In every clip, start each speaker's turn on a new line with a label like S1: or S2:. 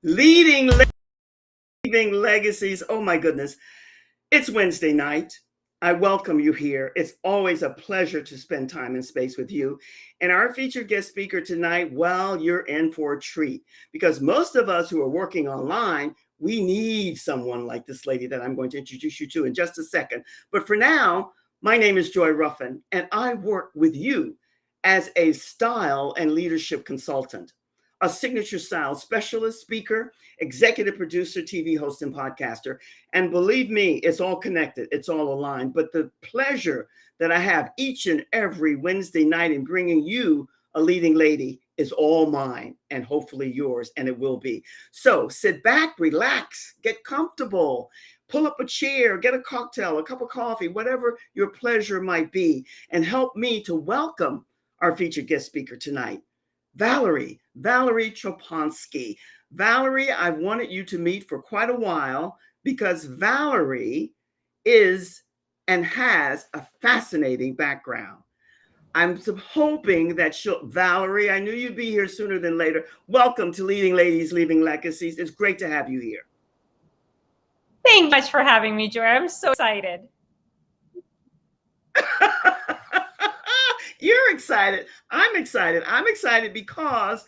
S1: Leading, leaving legacies. Oh my goodness. It's Wednesday night. I welcome you here. It's always a pleasure to spend time and space with you. And our featured guest speaker tonight, well, you're in for a treat because most of us who are working online, we need someone like this lady that I'm going to introduce you to in just a second. But for now, my name is Joy Ruffin, and I work with you as a style and leadership consultant, a signature style specialist, speaker, executive producer, TV host, and podcaster. And believe me, it's all connected, it's all aligned. But the pleasure that I have each and every Wednesday night in bringing you a leading lady is all mine and hopefully yours, and it will be. So sit back, relax, get comfortable, pull up a chair, get a cocktail, a cup of coffee, whatever your pleasure might be, and help me to welcome our featured guest speaker tonight, Valerie Trapunsky. Valerie, I've wanted you to meet for quite a while because Valerie is and has a fascinating background. I'm hoping that Valerie, I knew you'd be here sooner than later. Welcome to Leading Ladies, Leaving Legacies. It's great to have you here.
S2: Thank you much for having me, Joy. I'm so excited.
S1: You're excited. I'm excited. I'm excited because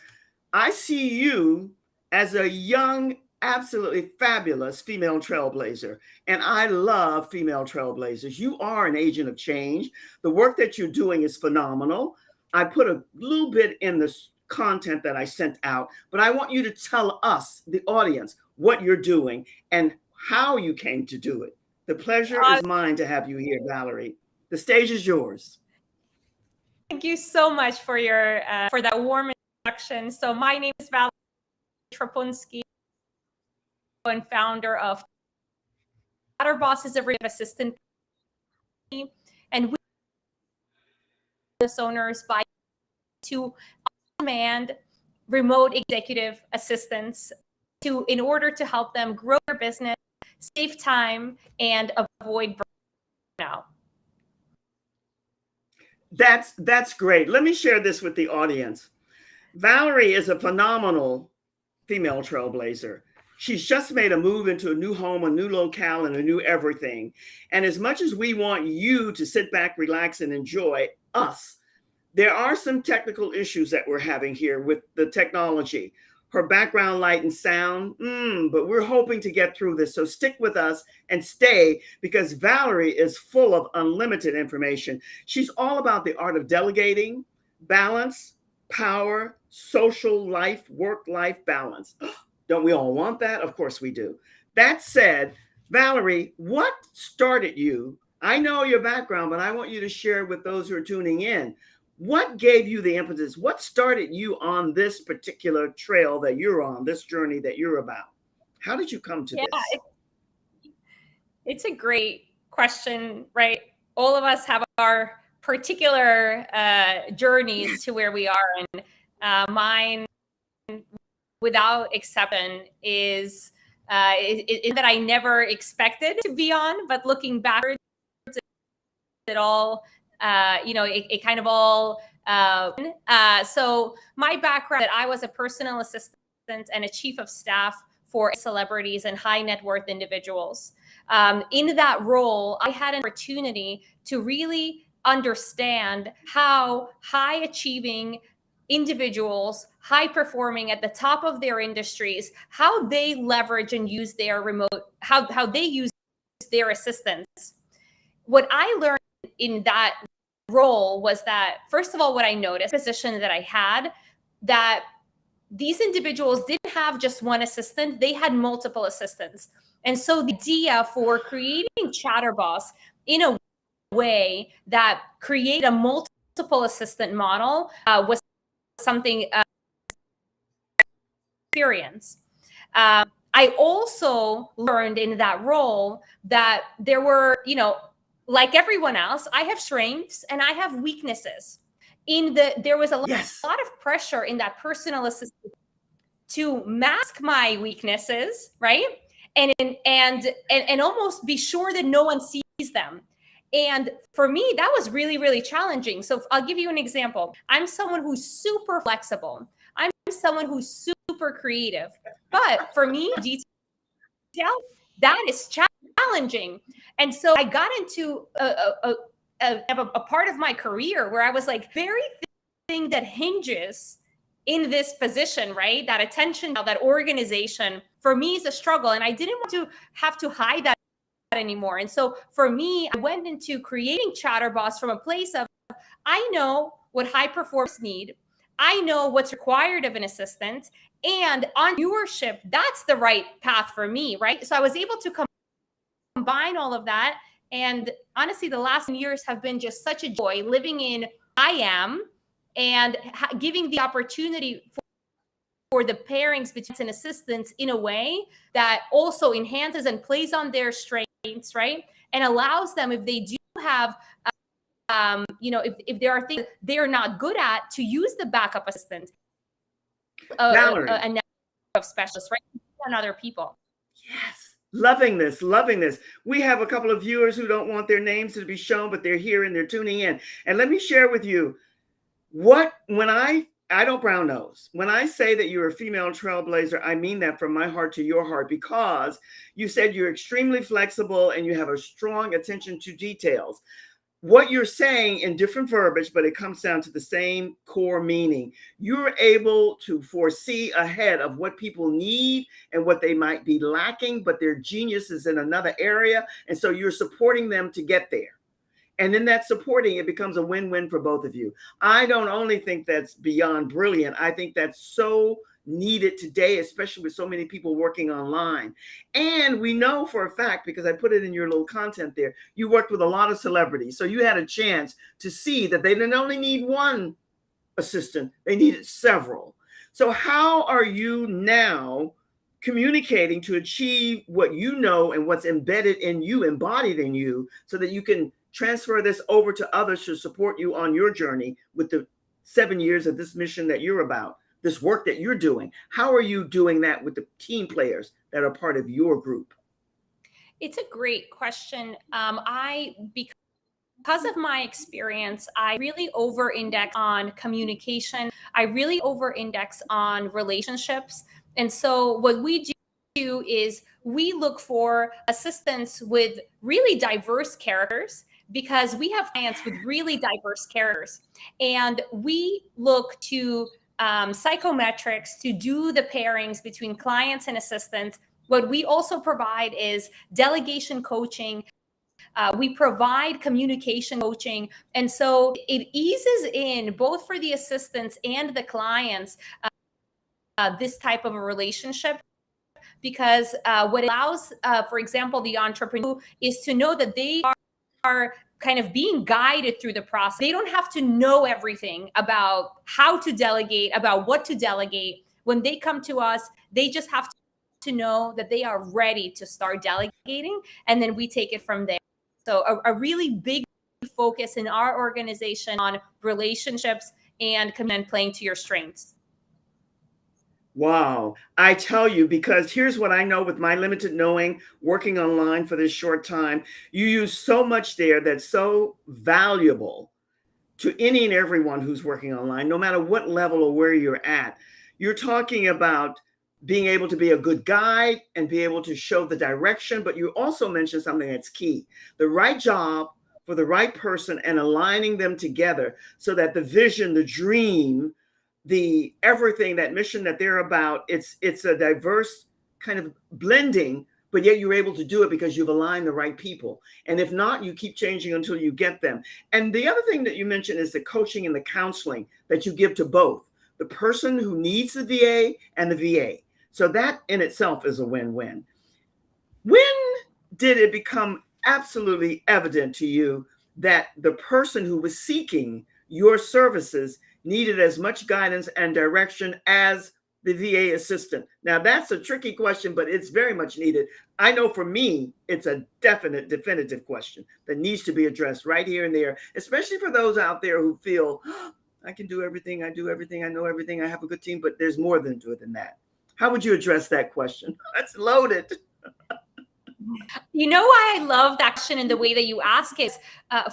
S1: I see you as a young, absolutely fabulous female trailblazer. And I love female trailblazers. You are an agent of change. The work that you're doing is phenomenal. I put a little bit in the content that I sent out, but I want you to tell us, the audience, what you're doing and how you came to do it. The pleasure is mine to have you here, Valerie. The stage is yours.
S2: Thank you so much for your for that warm introduction. So my name is Valerie Trapunsky, and founder of Chatterboss is a real assistant, and we business owners by to demand remote executive assistants in order to help them grow their business, save time, and avoid burnout.
S1: That's great. Let me share this with the audience. Valerie is a phenomenal female trailblazer. She's just made a move into a new home, a new locale, and a new everything. And as much as we want you to sit back, relax, and enjoy us, there are some technical issues that we're having here with the technology. Her background light and sound, but we're hoping to get through this. So stick with us and stay because Valerie is full of unlimited information. She's all about the art of delegating, balance, power, social life, work-life balance. Don't we all want that? Of course we do. That said, Valerie, what started you? I know your background, but I want you to share with those who are tuning in. What gave you the impetus? What started you on this particular trail that you're on, this journey that you're about? How did you come to this?
S2: It's a great question, right? All of us have our particular journeys to where we are. And mine, without exception, is that I never expected to be on, but looking backwards, it all it kind of all so my background, that I was a personal assistant and a chief of staff for celebrities and high net worth individuals. In that role, I had an opportunity to really understand how high achieving individuals, high performing at the top of their industries, how they leverage and use their how they use their assistants. What I learned in that role was that, first of all, what I noticed, position that I had, that these individuals didn't have just one assistant, they had multiple assistants. And so the idea for creating Chatterboss in a way that create a multiple assistant model was something experience. I also learned in that role that there were, like everyone else, I have strengths and I have weaknesses. There was a lot of pressure in that personal assistant to mask my weaknesses, right? And almost be sure that no one sees them. And for me, that was really, really challenging. So I'll give you an example. I'm someone who's super flexible. I'm someone who's super super creative. But for me, detail, that is challenging. And so I got into a part of my career where I was like, very thing that hinges in this position, right? That attention, that organization, for me is a struggle. And I didn't want to have to hide that anymore. And so for me, I went into creating Chatterboss from a place of, I know what high performers need. I know what's required of an assistant, and entrepreneurship, that's the right path for me, right? So I was able to combine all of that. And honestly, the last years have been just such a joy living in I am and giving the opportunity for the pairings between assistants in a way that also enhances and plays on their strengths, right? And allows them, if they do have if there are things they're not good at, to use the backup assistant,
S1: Valerie.
S2: a network of specialists, right, and other people.
S1: Yes, loving this, loving this. We have a couple of viewers who don't want their names to be shown, but they're here and they're tuning in. And let me share with you when I don't brown nose. When I say that you're a female trailblazer, I mean that from my heart to your heart, because you said you're extremely flexible and you have a strong attention to details. What you're saying in different verbiage, but it comes down to the same core meaning. You're able to foresee ahead of what people need and what they might be lacking, but their genius is in another area. And so you're supporting them to get there. And in that supporting, it becomes a win-win for both of you. I don't only think that's beyond brilliant. I think that's so needed today, especially with so many people working online. And we know for a fact, because I put it in your little content there, you worked with a lot of celebrities. So you had a chance to see that they didn't only need one assistant, they needed several. So how are you now communicating to achieve what you know and what's embedded in you, embodied in you, so that you can transfer this over to others to support you on your journey with the 7 years of this mission that you're about, this work that you're doing? How are you doing that with the team players that are part of your group?
S2: It's a great question. Because of my experience, I really over-index on communication. I really over-index on relationships. And so what we do is we look for assistants with really diverse characters, because we have clients with really diverse characters. And we look to psychometrics to do the pairings between clients and assistants. What we also provide is delegation coaching. We provide communication coaching. And so it eases in, both for the assistants and the clients, this type of a relationship. Because what it allows, for example, the entrepreneur is to know that they are kind of being guided through the process. They don't have to know everything about how to delegate, about what to delegate. When they come to us, they just have to know that they are ready to start delegating, and then we take it from there. So a really big focus in our organization on relationships and playing to your strengths.
S1: Wow. I tell you, because here's what I know with my limited knowing, working online for this short time, you use so much there that's so valuable to any and everyone who's working online, no matter what level or where you're at. You're talking about being able to be a good guide and be able to show the direction, but you also mentioned something that's key: the right job for the right person, and aligning them together so that the vision, the dream, the everything, that mission that they're about, it's a diverse kind of blending, but yet you're able to do it because you've aligned the right people. And if not, you keep changing until you get them. And the other thing that you mentioned is the coaching and the counseling that you give to both the person who needs the VA and the VA. So that in itself is a win-win. When did it become absolutely evident to you that the person who was seeking your services needed as much guidance and direction as the VA assistant? Now, that's a tricky question, but it's very much needed. I know for me, it's a definitive question that needs to be addressed right here and there, especially for those out there who feel, oh, I can do everything, I do everything, I know everything, I have a good team, but there's more than that. How would you address that question? That's loaded.
S2: You know why I love that question and the way that you ask is,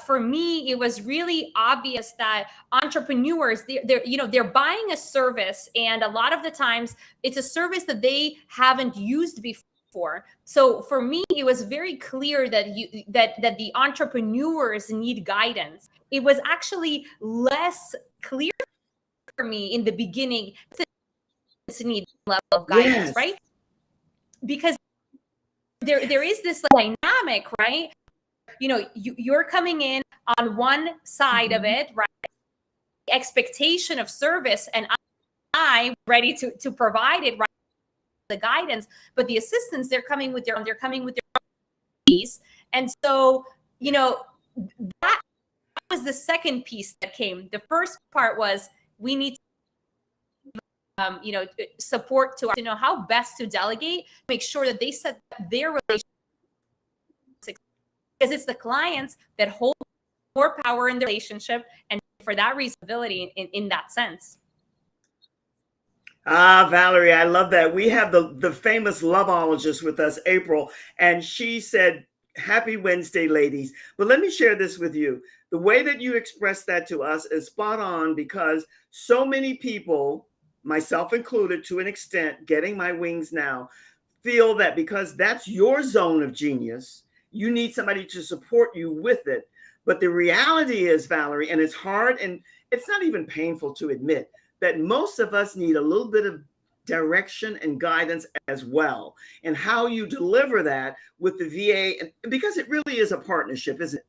S2: for me, it was really obvious that entrepreneurs, they're buying a service, and a lot of the times it's a service that they haven't used before. So for me, it was very clear that that the entrepreneurs need guidance. It was actually less clear for me in the beginning to need level of guidance,
S1: Yes.
S2: right? Because there is this dynamic, right? You're coming in on one side of it, right? Expectation of service, and I ready to provide it, right? The guidance, but the assistants, they're coming with their piece. And so, that was the second piece that came. The first part was we need support to know how best to delegate, make sure that they set their relationship, because it's the clients that hold more power in the relationship, and for that reason, ability in that sense.
S1: Ah, Valerie, I love that. We have the famous loveologist with us, April, and she said, "Happy Wednesday, ladies." But let me share this with you. The way that you express that to us is spot on, because so many people, myself included to an extent, getting my wings now, feel that because that's your zone of genius, you need somebody to support you with it. But the reality is, Valerie, and it's hard and it's not even painful to admit, that most of us need a little bit of direction and guidance as well. And how you deliver that with the VA, because it really is a partnership, isn't it?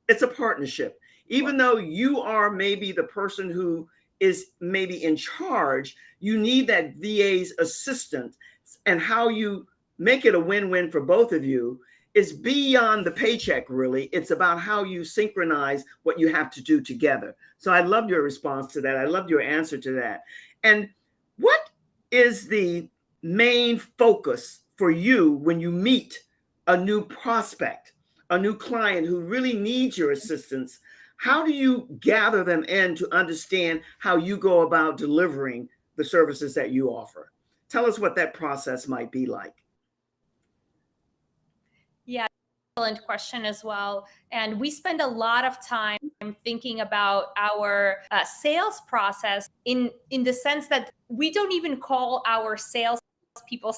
S1: It's a partnership. Even though you are maybe the person who is maybe in charge, you need that VA's assistance. And how you make it a win-win for both of you is beyond the paycheck, really. It's about how you synchronize what you have to do together. So I love your response to that. I love your answer to that. And what is the main focus for you when you meet a new prospect, a new client who really needs your assistance? How do you gather them in to understand how you go about delivering the services that you offer? Tell us what that process might be like.
S2: Yeah, excellent question as well. And we spend a lot of time thinking about our sales process in the sense that we don't even call our sales people.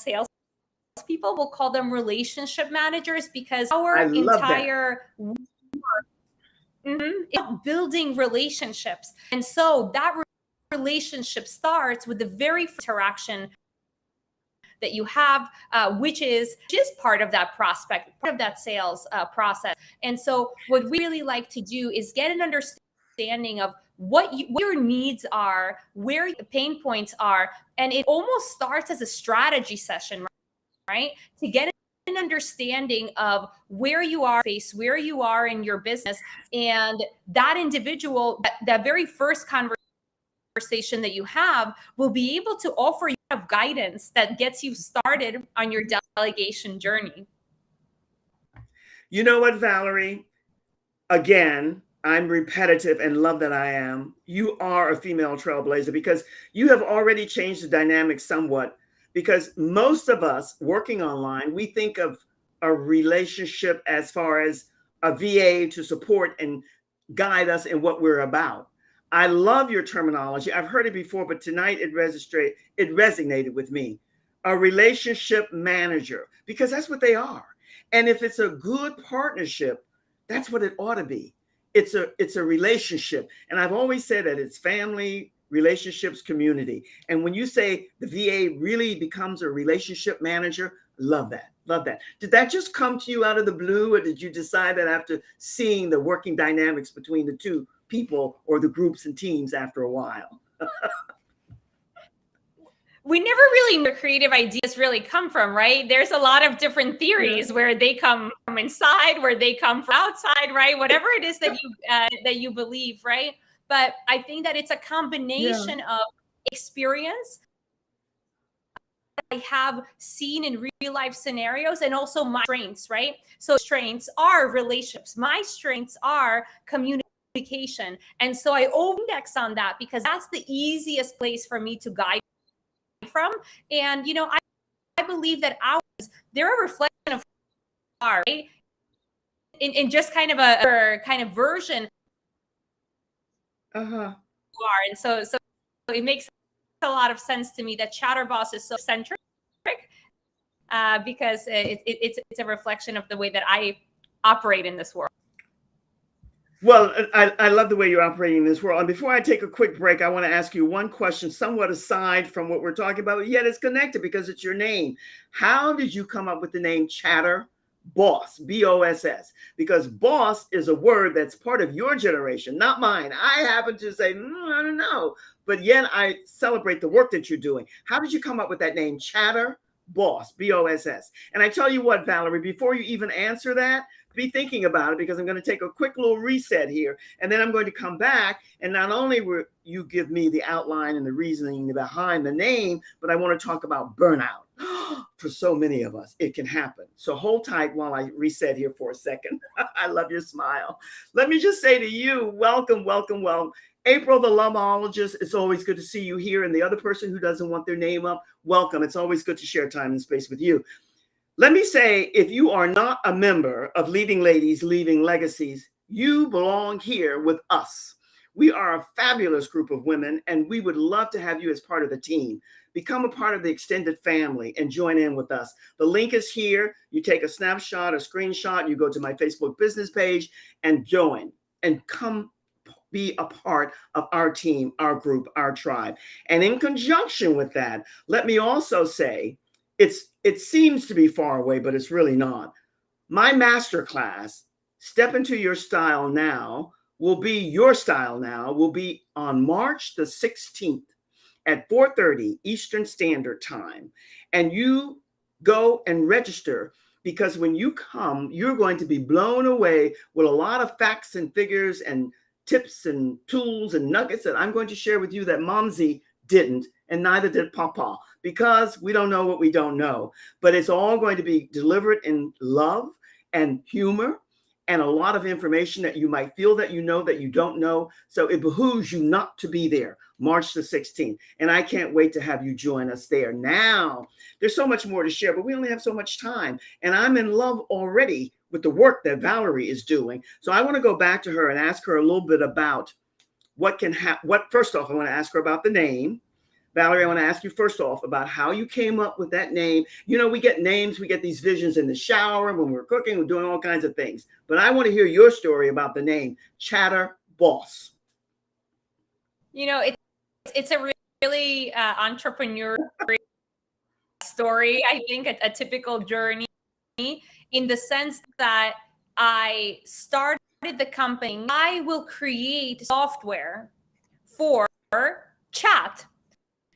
S2: We'll call them relationship managers, because
S1: I
S2: our
S1: love that.
S2: entire building relationships. And so that relationship starts with the very first interaction that you have, which is just part of that prospect, part of that sales process. And so what we really like to do is get an understanding of what your needs are, where the pain points are. And it almost starts as a strategy session, right? To get an understanding of where you are where you are in your business, and that individual, that very first conversation that you have, will be able to offer you guidance that gets you started on your delegation journey.
S1: You know what, Valerie? Again, I'm repetitive and love that I am. You are a female trailblazer because you have already changed the dynamic somewhat. Because most of us working online, we think of a relationship as far as a VA to support and guide us in what we're about. I love your terminology. I've heard it before, but tonight it resonated with me. A relationship manager, because that's what they are. And if it's a good partnership, that's what it ought to be. It's a relationship. And I've always said that it's family, relationships, community. And when you say the VA really becomes a relationship manager, love that. Love that. Did that just come to you out of the blue, or did you decide that after seeing the working dynamics between the two people or the groups and teams after a while?
S2: We never really know where creative ideas really come from, right? There's a lot of different theories where they come from inside, where they come from outside, right? Whatever it is that you believe, right? But I think that it's a combination of experience I have seen in real life scenarios, and also my strengths, right? So strengths are relationships. My strengths are communication. And so I over-index on that because that's the easiest place for me to guide from. And, I believe that they're a reflection of right? In just kind of a kind of version
S1: Uh-huh.
S2: you are. And so it makes a lot of sense to me that Chatterboss is so centric, because it's a reflection of the way that I operate in this world.
S1: Well, I love the way you're operating in this world. And before I take a quick break, I want to ask you one question, somewhat aside from what we're talking about, yet it's connected because it's your name. How did you come up with the name Chatterboss, Boss? Because boss is a word that's part of your generation, not mine. I happen to say, I don't know. But yet I celebrate the work that you're doing. How did you come up with that name, Chatterboss, Boss? And I tell you what, Valerie, before you even answer that, be thinking about it, because I'm going to take a quick little reset here, and then I'm going to come back, and not only will you give me the outline and the reasoning behind the name, but I want to talk about burnout. For so many of us, it can happen. So hold tight while I reset here for a second. I love your smile. Let me just say to you, welcome, welcome, welcome. April, the loveologist, it's always good to see you here. And the other person who doesn't want their name up, welcome. It's always good to share time and space with you. Let me say, if you are not a member of Leading Ladies, Leaving Legacies, you belong here with us. We are a fabulous group of women, and we would love to have you as part of the team. Become a part of the extended family and join in with us. The link is here. You take a snapshot, a screenshot, you go to my Facebook business page and join and come be a part of our team, our group, our tribe. And in conjunction with that, let me also say, it seems to be far away, but it's really not. My masterclass, Step Into Your Style Now, will be on March the 16th at 4:30 Eastern Standard Time. And you go and register, because when you come, you're going to be blown away with a lot of facts and figures and tips and tools and nuggets that I'm going to share with you that Momsy didn't, and neither did Papa, because we don't know what we don't know. But it's all going to be delivered in love and humor and a lot of information that you might feel that you know that you don't know. So it behooves you not to be there March the 16th. And I can't wait to have you join us there. Now, there's so much more to share, but we only have so much time. And I'm in love already with the work that Valerie is doing. So I want to go back to her and ask her a little bit about first off, I want to ask her about the name. Valerie, I want to ask you first off about how you came up with that name. You know, we get names, we get these visions in the shower, when we're cooking, we're doing all kinds of things. But I want to hear your story about the name, Chatterboss.
S2: You know, it's a really entrepreneurial story. I think a typical journey, in the sense that I started the company. I will create software for chat.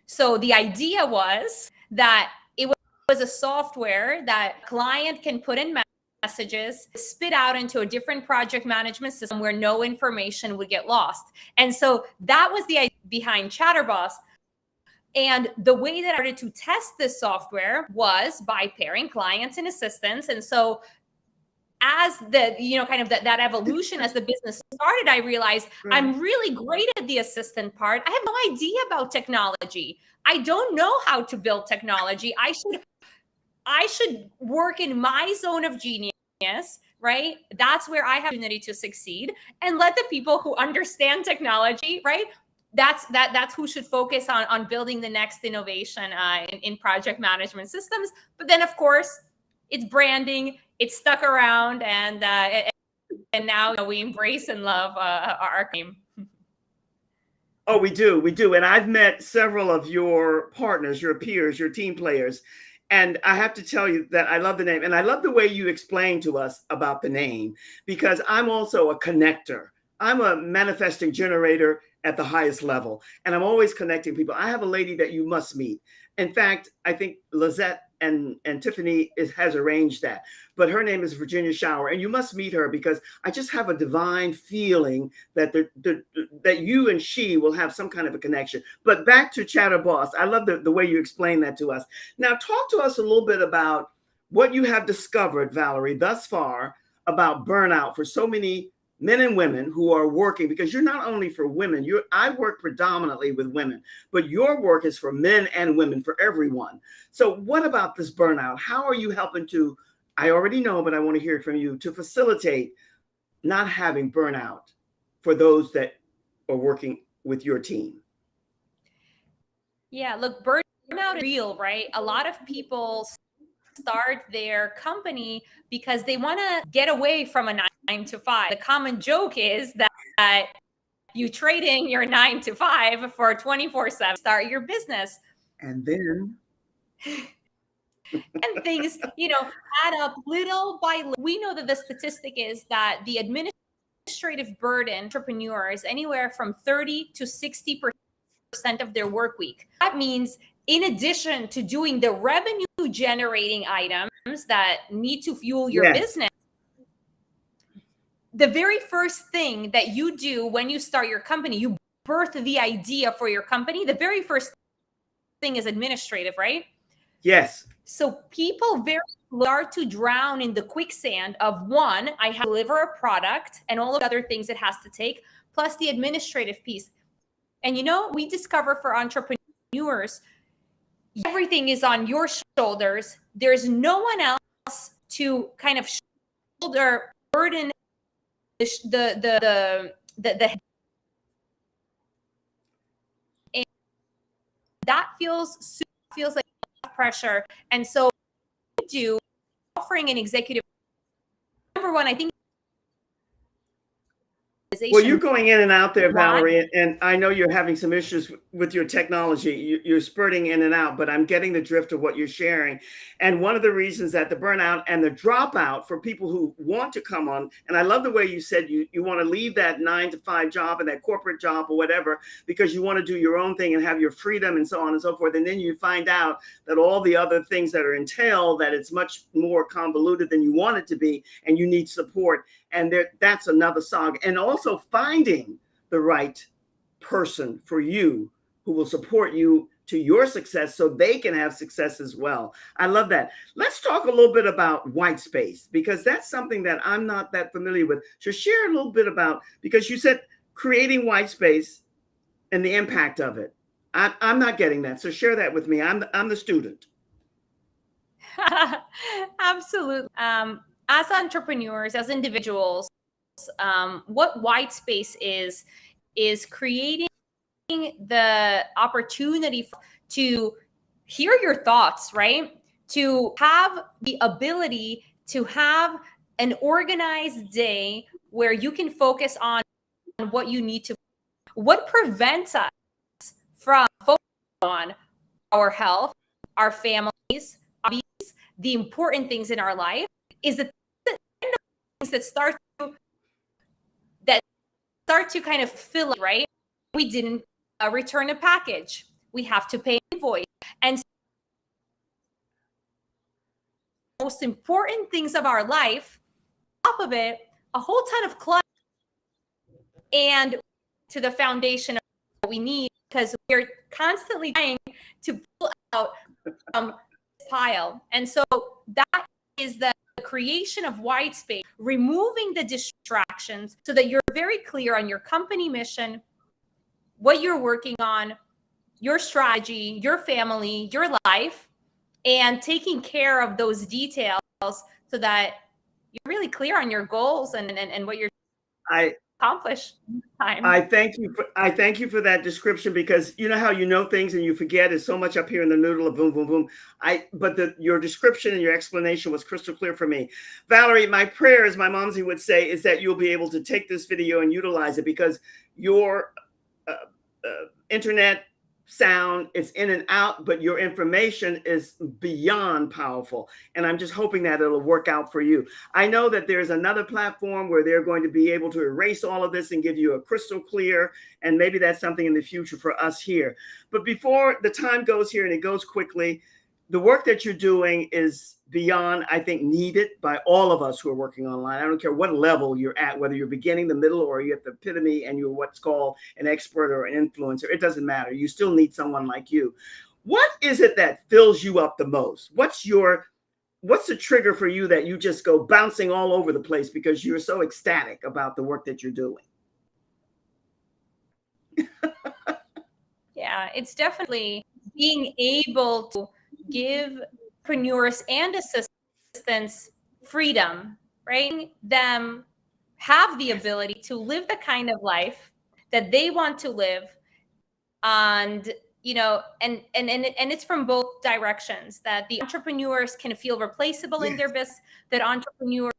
S2: So the idea was that it was a software that client can put in messages, spit out into a different project management system where no information would get lost. And so that was the idea behind Chatterboss. And the way that I started to test this software was by pairing clients and assistants. And so as the, kind of that evolution, as the business started, I realized I'm really great at the assistant part. I have no idea about technology. I don't know how to build technology. I should work in my zone of genius, right? That's where I have opportunity to succeed, and let the people who understand technology, right? That's who should focus on building the next innovation in project management systems. But then, of course, it's branding. It's stuck around, and now we embrace and love our name.
S1: Oh, we do. And I've met several of your partners, your peers, your team players. And I have to tell you that I love the name. And I love the way you explain to us about the name, because I'm also a connector. I'm a manifesting generator at the highest level. And I'm always connecting people. I have a lady that you must meet. In fact, I think Lizette and Tiffany has arranged that. But her name is Virginia Shower. And you must meet her, because I just have a divine feeling that that you and she will have some kind of a connection. But back to Chatterboss. I love the way you explain that to us. Now, talk to us a little bit about what you have discovered, Valerie, thus far about burnout for so many men and women who are working, because you're not only for women, I work predominantly with women, but your work is for men and women, for everyone. So what about this burnout? How are you helping to I already know, but I want to hear it from you to facilitate not having burnout for those that are working with your team?
S2: Yeah, look, burnout is real, right? A lot of people start their company because they want to get away from a 9 to 5. The common joke is that you trade in your 9 to 5 for 24/7, start your business.
S1: And then,
S2: And things, add up little by little. We know that the statistic is that the administrative burden entrepreneurs anywhere from 30 to 60% of their work week. That means in addition to doing the revenue generating items that need to fuel your
S1: yes.
S2: business, the very first thing that you do when you start your company, you birth the idea for your company. The very first thing is administrative, right?
S1: Yes.
S2: So people very start to drown in the quicksand of one, I have to deliver a product and all of the other things it has to take, plus the administrative piece. And we discover for entrepreneurs, everything is on your shoulders. There's no one else to kind of shoulder burden the and that feels like pressure. And so do offering an executive, number one, I think,
S1: Well, you're going in and out there,
S2: one.
S1: Valerie, and I know you're having some issues with your technology. You're spurting in and out, but I'm getting the drift of what you're sharing. And one of the reasons that the burnout and the dropout for people who want to come on, and I love the way you said you want to leave that 9 to 5 job and that corporate job or whatever, because you want to do your own thing and have your freedom and so on and so forth. And then you find out that all the other things that are entailed, that it's much more convoluted than you want it to be, and you need support. And that's another saga. And also finding the right person for you who will support you to your success so they can have success as well. I love that. Let's talk a little bit about white space, because that's something that I'm not that familiar with. So share a little bit about, because you said creating white space and the impact of it. I'm not getting that. So share that with me. I'm the student.
S2: Absolutely. As entrepreneurs, as individuals, what white space is creating the opportunity to hear your thoughts, right? To have the ability to have an organized day where you can focus on what you need to. What prevents us from focusing on our health, our families, the important things in our life is the things that start to kind of fill it, right? We didn't return a package. We have to pay an invoice. And most important things of our life, on top of it, a whole ton of clutter and to the foundation of what we need, because we're constantly trying to pull out pile. And so that is the creation of white space, removing the distractions so that you're very clear on your company mission, what you're working on, your strategy, your family, your life, and taking care of those details so that you're really clear on your goals and what you're accomplish.
S1: I thank you for that description, because you know how you know things and you forget. It's so much up here in the noodle of boom, boom, boom. Your description and your explanation was crystal clear for me. Valerie, my prayer, as my momsy would say, is that you'll be able to take this video and utilize it, because your internet sound is in and out, but your information is beyond powerful. And I'm just hoping that it'll work out for you. I know that there's another platform where they're going to be able to erase all of this and give you a crystal clear, and maybe that's something in the future for us here. But before the time goes here, and it goes quickly, the work that you're doing is beyond, I think, needed by all of us who are working online. I don't care what level you're at, whether you're beginning, the middle, or you're at the epitome and you're what's called an expert or an influencer. It doesn't matter. You still need someone like you. What is it that fills you up the most? What's the trigger for you that you just go bouncing all over the place because you're so ecstatic about the work that you're doing?
S2: Yeah, it's definitely being able to give entrepreneurs and assistants freedom, right? Them have the ability to live the kind of life that they want to live. And and it's from both directions, that the entrepreneurs can feel replaceable in their business, that entrepreneurs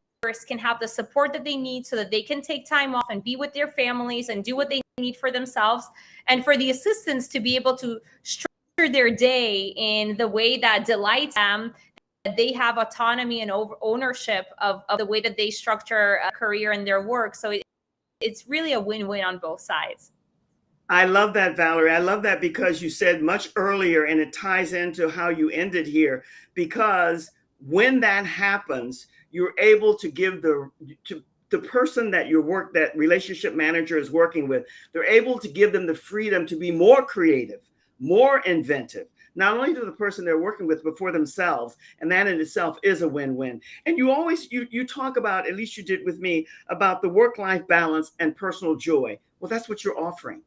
S2: can have the support that they need so that they can take time off and be with their families and do what they need for themselves, and for the assistants to be able to structure their day in the way that delights them, that they have autonomy and ownership of the way that they structure a career and their work. So it's really a win-win on both sides.
S1: I love that, Valerie. I love that because you said much earlier, and it ties into how you ended here, because when that happens, you're able to give the person that that relationship manager is working with, they're able to give them the freedom to be more creative, more inventive, not only to the person they're working with, but for themselves. And that in itself is a win-win. And you always, you talk about, at least you did with me, about the work-life balance and personal joy. Well, that's what you're offering.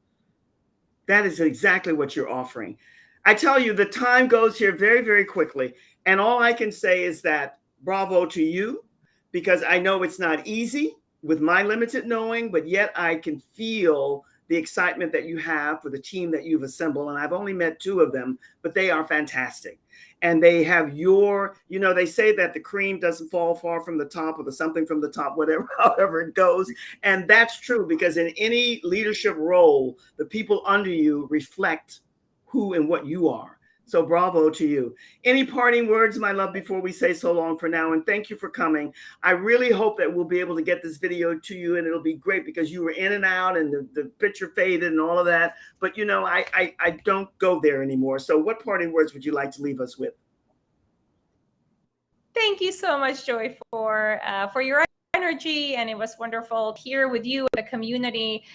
S1: That is exactly what you're offering. I tell you, the time goes here very, very quickly. And all I can say is that bravo to you, because I know it's not easy with my limited knowing, but yet I can feel the excitement that you have for the team that you've assembled. And I've only met 2 of them, but they are fantastic. And they have they say that the cream doesn't fall far from the top, or the something from the top, whatever, however it goes. And that's true, because in any leadership role, the people under you reflect who and what you are. So bravo to you. Any parting words, my love, before we say so long for now? And thank you for coming. I really hope that we'll be able to get this video to you, and it'll be great, because you were in and out and the picture faded and all of that. But I don't go there anymore. So what parting words would you like to leave us with?
S2: Thank you so much, Joy, for your energy, and it was wonderful here with you and the community.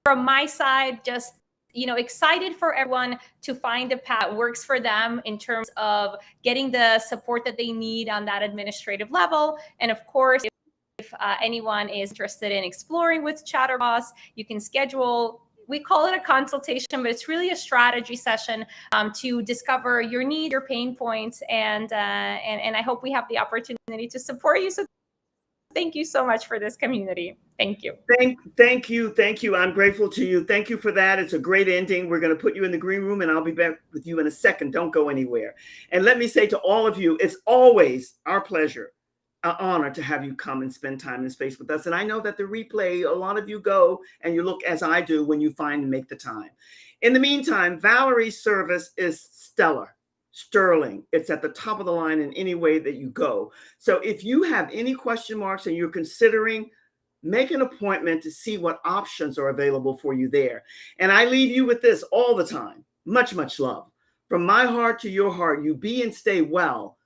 S2: From my side, just excited for everyone to find a path that works for them in terms of getting the support that they need on that administrative level. And of course, if anyone is interested in exploring with Chatterboss, you can schedule, we call it a consultation, but it's really a strategy session to discover your needs, your pain points, and I hope we have the opportunity to support you. So thank you so much for this community. Thank you.
S1: Thank you. I'm grateful to you. Thank you for that. It's a great ending. We're going to put you in the green room, and I'll be back with you in a second. Don't go anywhere. And let me say to all of you, it's always our pleasure, an honor to have you come and spend time and space with us. And I know that the replay, a lot of you go and you look, as I do, when you find and make the time. In the meantime, Valerie's service is stellar. Sterling. It's at the top of the line in any way that you go. So if you have any question marks and you're considering, make an appointment to see what options are available for you there. And I leave you with this all the time. Much, much love. From my heart to your heart, you be and stay well.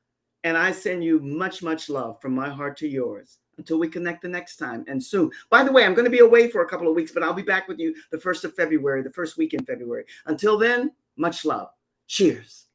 S1: And I send you much, much love from my heart to yours. Until we connect the next time, and soon. By the way, I'm going to be away for a couple of weeks, but I'll be back with you the 1st of February, the first week in February. Until then, much love. Cheers.